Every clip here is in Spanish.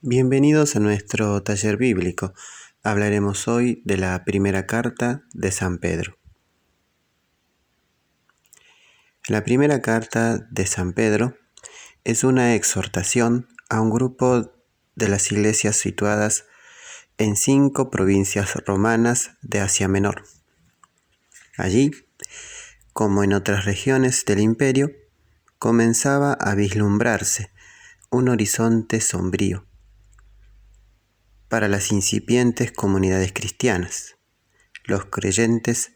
Bienvenidos a nuestro taller bíblico. Hablaremos hoy de la primera carta de San Pedro. La primera carta de San Pedro es una exhortación a un grupo de las iglesias situadas en 5 provincias romanas de Asia Menor. Allí, como en otras regiones del imperio, comenzaba a vislumbrarse un horizonte sombrío para las incipientes comunidades cristianas. Los creyentes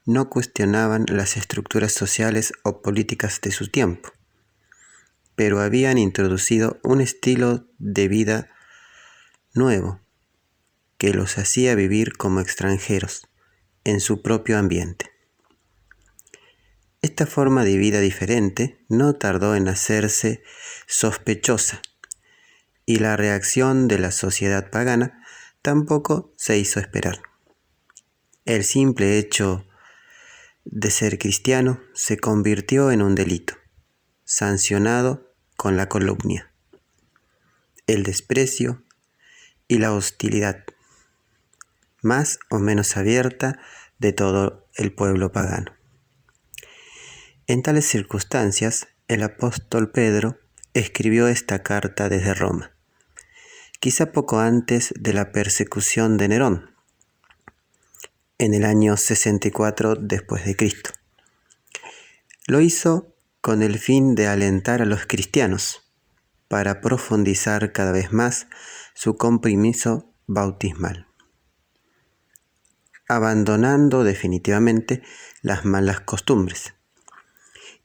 no cuestionaban las estructuras sociales o políticas de su tiempo, pero habían introducido un estilo de vida nuevo que los hacía vivir como extranjeros en su propio ambiente. Esta forma de vida diferente no tardó en hacerse sospechosa, y la reacción de la sociedad pagana tampoco se hizo esperar. El simple hecho de ser cristiano se convirtió en un delito, sancionado con la calumnia, el desprecio y la hostilidad, más o menos abierta, de todo el pueblo pagano. En tales circunstancias, el apóstol Pedro escribió esta carta desde Roma, quizá poco antes de la persecución de Nerón, en el año 64 después de Cristo. Lo hizo con el fin de alentar a los cristianos para profundizar cada vez más su compromiso bautismal, abandonando definitivamente las malas costumbres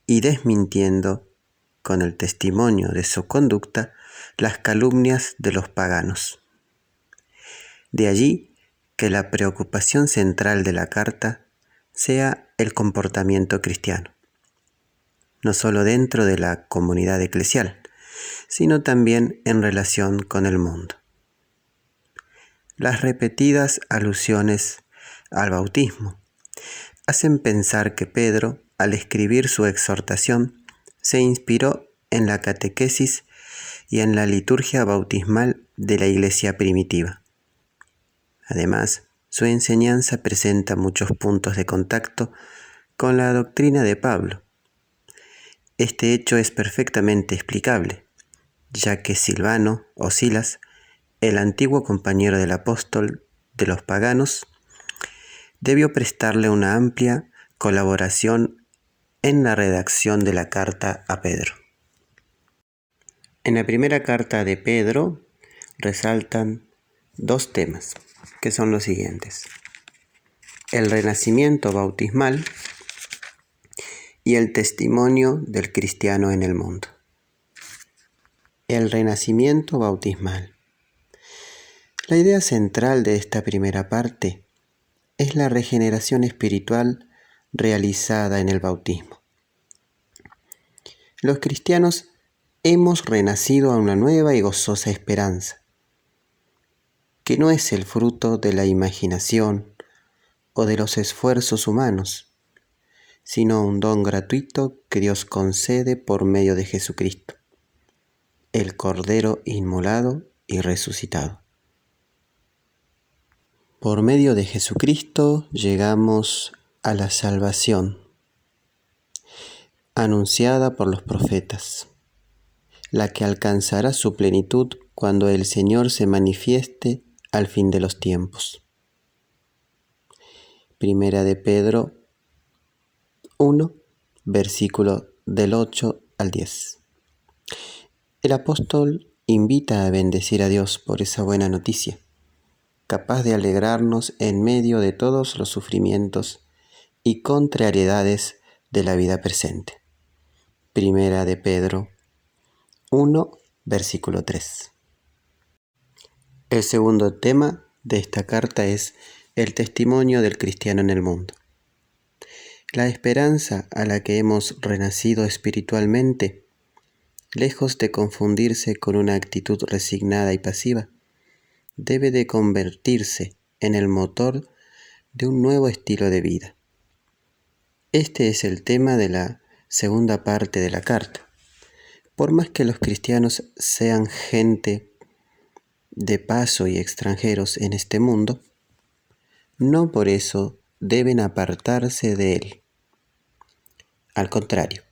y desmintiendo con el testimonio de su conducta las calumnias de los paganos. De allí que la preocupación central de la carta sea el comportamiento cristiano, no solo dentro de la comunidad eclesial, sino también en relación con el mundo. Las repetidas alusiones al bautismo hacen pensar que Pedro, al escribir su exhortación, se inspiró en la catequesis y en la liturgia bautismal de la iglesia primitiva. Además, su enseñanza presenta muchos puntos de contacto con la doctrina de Pablo. Este hecho es perfectamente explicable, ya que Silvano o Silas, el antiguo compañero del apóstol de los paganos, debió prestarle una amplia colaboración en la redacción de la carta a Pedro. En la primera carta de Pedro resaltan 2 temas, que son los siguientes: el renacimiento bautismal y el testimonio del cristiano en el mundo. El renacimiento bautismal. La idea central de esta primera parte es la regeneración espiritual realizada en el bautismo. Los cristianos hemos renacido a una nueva y gozosa esperanza, que no es el fruto de la imaginación o de los esfuerzos humanos, sino un don gratuito que Dios concede por medio de Jesucristo, el Cordero inmolado y resucitado. Por medio de Jesucristo llegamos a la salvación, anunciada por los profetas, la que alcanzará su plenitud cuando el Señor se manifieste al fin de los tiempos. Primera de Pedro 1, versículo del 8 al 10. El apóstol invita a bendecir a Dios por esa buena noticia, capaz de alegrarnos en medio de todos los sufrimientos y contrariedades de la vida presente. Primera de Pedro 1, versículo 3. El segundo tema de esta carta es el testimonio del cristiano en el mundo. La esperanza a la que hemos renacido espiritualmente, lejos de confundirse con una actitud resignada y pasiva, debe de convertirse en el motor de un nuevo estilo de vida. Este es el tema de la segunda parte de la carta. Por más que los cristianos sean gente de paso y extranjeros en este mundo, no por eso deben apartarse de él. Al contrario,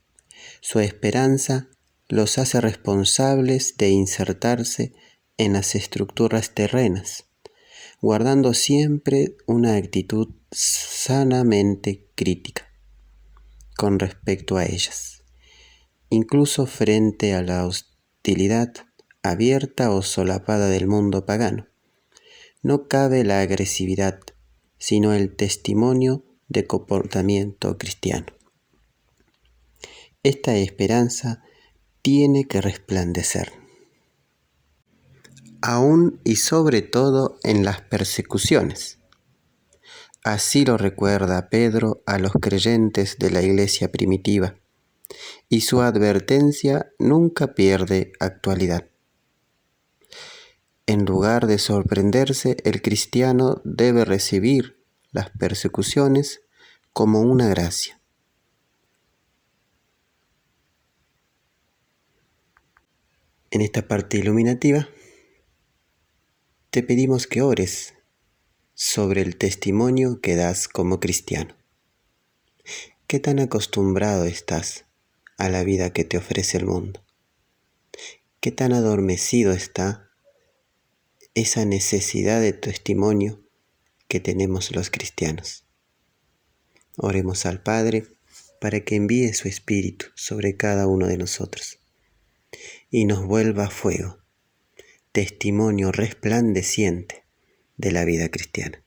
su esperanza los hace responsables de insertarse en las estructuras terrenas, guardando siempre una actitud sanamente crítica con respecto a ellas, incluso frente a la hostilidad abierta o solapada del mundo pagano. No cabe la agresividad, sino el testimonio de comportamiento cristiano. Esta esperanza tiene que resplandecer, aún y sobre todo en las persecuciones. Así lo recuerda Pedro a los creyentes de la iglesia primitiva, y su advertencia nunca pierde actualidad. En lugar de sorprenderse, el cristiano debe recibir las persecuciones como una gracia. En esta parte iluminativa, te pedimos que ores sobre el testimonio que das como cristiano. ¿Qué tan acostumbrado estás a la vida que te ofrece el mundo? ¿Qué tan adormecido está esa necesidad de testimonio que tenemos los cristianos? Oremos al Padre para que envíe su Espíritu sobre cada uno de nosotros y nos vuelva fuego, testimonio resplandeciente de la vida cristiana.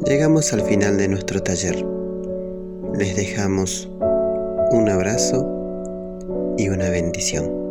Llegamos al final de nuestro taller. Les dejamos un abrazo y una bendición.